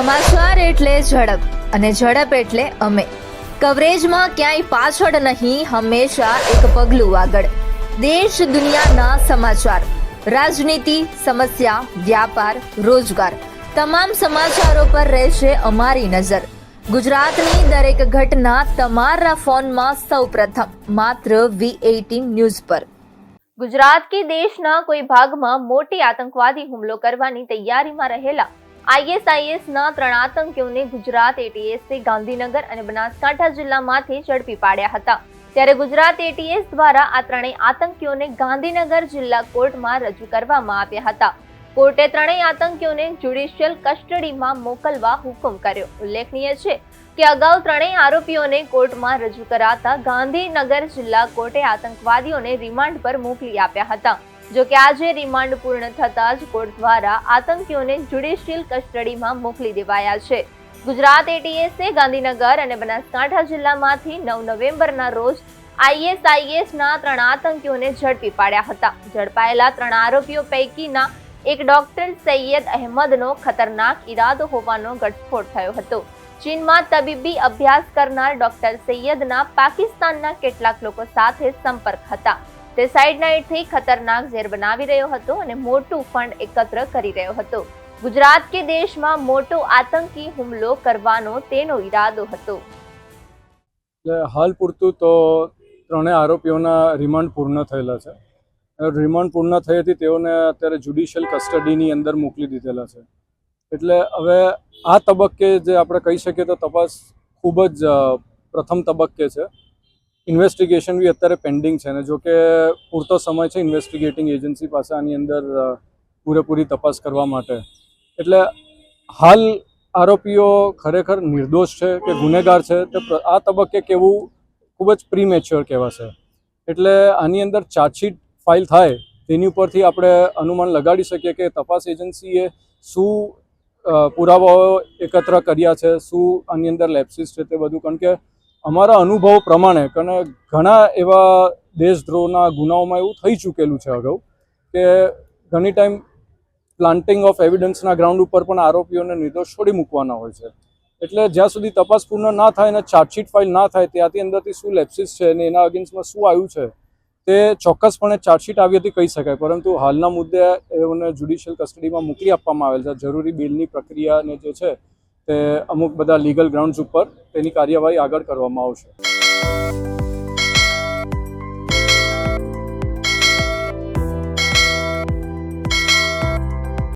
સમાચાર એટલે ઝડપ અને ઝડપ એટલે અમે કવરેજમાં ક્યાંય પાછળ નહીં, હંમેશા એક પગલું આગળ. દેશ દુનિયાના સમાચાર, રાજનીતિ, સમસ્યા, વ્યાપાર, રોજગાર, તમામ સમાચારો પર રહેશે અમારી નજર. ગુજરાતની દરેક ઘટના તમારા ફોનમાં સૌપ્રથમ માત્ર V18 ન્યૂઝ પર. ગુજરાત કે દેશના કોઈ ભાગમાં મોટી આતંકવાદી હુમલો કરવાની તૈયારીમાં રહેલા ISISના 3 આતંકીઓને ગુજરાત ATSએ ગાંધીનગર અને બનાસકાંઠા જિલ્લામાંથી ઝડપી પાડ્યા હતા. ત્યારે ગુજરાત ATS દ્વારા આ ત્રણેય આતંકીઓને ગાંધીનગર જિલ્લા કોર્ટમાં રજૂ કરવામાં આવ્યા હતા. કોર્ટે ત્રણેય આતંકીઓને જ્યુડિશિયલ કસ્ટડીમાં મોકલવા હુકમ કર્યો. ઉલ્લેખનીય છે કે અગાઉ ત્રણેય આરોપીઓને કોર્ટમાં રજૂ કરાતા ગાંધીનગર જિલ્લા કોર્ટે આતંકવાદીઓને રિમાન્ડ પર મોકલી આપ્યા હતા. જો કે આજે રિમાન્ડ પૂર્ણ થતા જ કોર્ટ દ્વારા આતંકીઓને જ્યુડિશિયલ કસ્ટડીમાં મોકલી દેવાયા છે. ગુજરાત ATSએ ગાંધીનગર અને બનાસકાંઠા જિલ્લામાંથી 9 નવેમ્બરના રોજ ISISના 3 આતંકીઓને ઝડપી પાડ્યા હતા. ઝડપાયેલા 3 આરોપીઓ પૈકીના એક ડોક્ટર સૈયદ અહેમદનો ખતરનાક ઈરાદો હોવાનો ઘટસ્ફોટ થયો હતો. ચીનમાં તબીબી અભ્યાસ કરનાર ડોક્ટર સૈયદના પાકિસ્તાનના કેટલાક લોકો સાથે સંપર્ક હતા. તે સાઇડ નાઇટથી ખતરનાક ઝેર બનાવી રહ્યો હતો અને મોટું ફંડ એકત્ર કરી રહ્યો હતો. ગુજરાત કે દેશમાં મોટો આતંકી હુમલો કરવાનો તેનો ઈરાદો હતો. હાલ પૂરતું તો ત્રણેય આરોપીઓના રિમાન્ડ પૂર્ણ થયેલા છે. રિમાન્ડ પૂર્ણ થઈ હતી તેઓને અત્યારે જ્યુડિશિયલ કસ્ટડીની અંદર મોકલી દીધેલા છે. એટલે હવે આ તબક્કે જે આપણે કહી શકીએ તો તપાસ ખૂબ જ પ્રથમ તબક્કે છે. ઇન્વેસ્ટિગેશન બી અત્યારે પેન્ડિંગ છે ને જો કે પૂરતો સમય છે ઇન્વેસ્ટિગેટિંગ એજન્સી પાસે આની અંદર પૂરેપૂરી તપાસ કરવા માટે. એટલે હાલ આરોપીઓ ખરેખર નિર્દોષ છે કે ગુનેગાર છે તે આ તબક્કે કહેવું ખૂબ જ પ્રીમેચ્યોર કહેવાશે. એટલે આની અંદર ચાર્જશીટ ફાઇલ થાય તેની ઉપરથી આપણે અનુમાન લગાડી શકીએ કે તપાસ એજન્સીએ શું પુરાવાઓ એકત્ર કર્યા છે, શું આની અંદર લેપ્સિસ છે તે બધું. કારણ કે અમારા અનુભવ પ્રમાણે ઘણા એવા દેશદ્રોહના ગુનાઓમાં એવું થઈ ચૂકેલું છે અગાઉ કે ઘણી ટાઈમ પ્લાન્ટિંગ ઓફ એવિડન્સના ગ્રાઉન્ડ ઉપર પણ આરોપીઓને નિર્દોષ છોડી મૂકવાના હોય છે. એટલે જ્યાં સુધી તપાસ પૂર્ણ ના થાય અને ચાર્જશીટ ફાઇલ ના થાય ત્યાંથી અંદરથી શું લેપ્સિસ છે અને એના અગેન્સ્ટમાં શું આવ્યું છે તે ચોક્કસપણે ચાર્જશીટ આવી હતી કહી શકાય. પરંતુ હાલના મુદ્દે એઓને જ્યુડિશિયલ કસ્ટડીમાં મોકલી આપવામાં આવેલ છે. જરૂરી બિલની પ્રક્રિયાને જે છે તે અમુક બધા લીગલ ગ્રાઉન્ડ્સ ઉપર તેની કાર્યવાહી આગળ કરવામાં આવશે.